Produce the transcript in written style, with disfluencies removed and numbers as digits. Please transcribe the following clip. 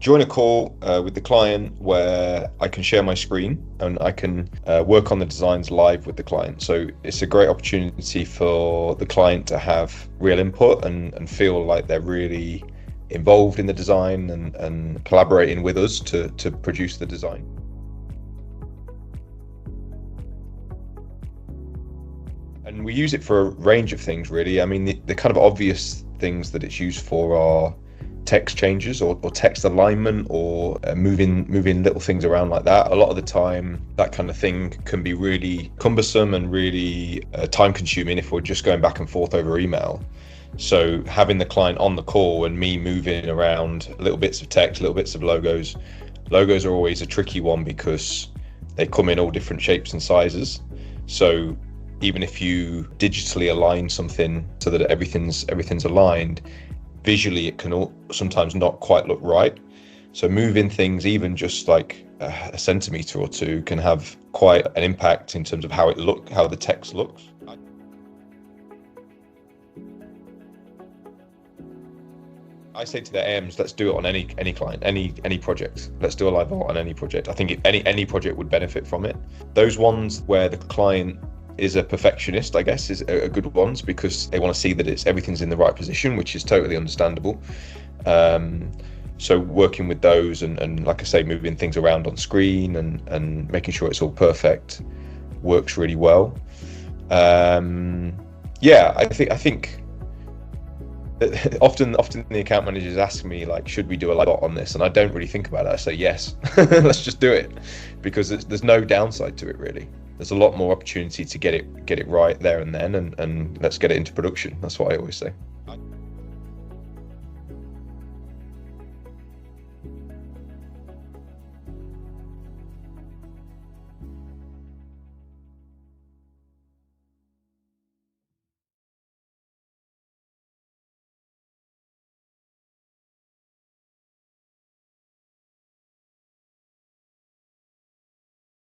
join a call with the client where I can share my screen and I can work on the designs live with the client. So it's a great opportunity for the client to have real input and feel like they're really involved in the design and collaborating with us to produce the design. And we use it for a range of things, really. I mean, the kind of obvious things that it's used for are text changes or text alignment or moving little things around like that. A lot of the time, that kind of thing can be really cumbersome and really time consuming if we're just going back and forth over email. So having the client on the call and me moving around little bits of text, little bits of logos. Logos are always a tricky one because they come in all different shapes and sizes. So even if you digitally align something so that everything's aligned, visually it can sometimes not quite look right. So moving things even just like a centimeter or two can have quite an impact in terms of how the text looks. I say to the AMs, let's do it on any client, any project. Let's do a live art on any project. I think any project would benefit from it. Those ones where the client is a perfectionist, I guess, is a good ones because they want to see that everything's in the right position, which is totally understandable. So working with those and like I say, moving things around on screen and making sure it's all perfect works really well. Yeah, I think often the account managers ask me like, should we do a live art on this? And I don't really think about it. I say yes, let's just do it, because there's no downside to it really. There's a lot more opportunity to get it right there and then, and let's get it into production. That's what I always say.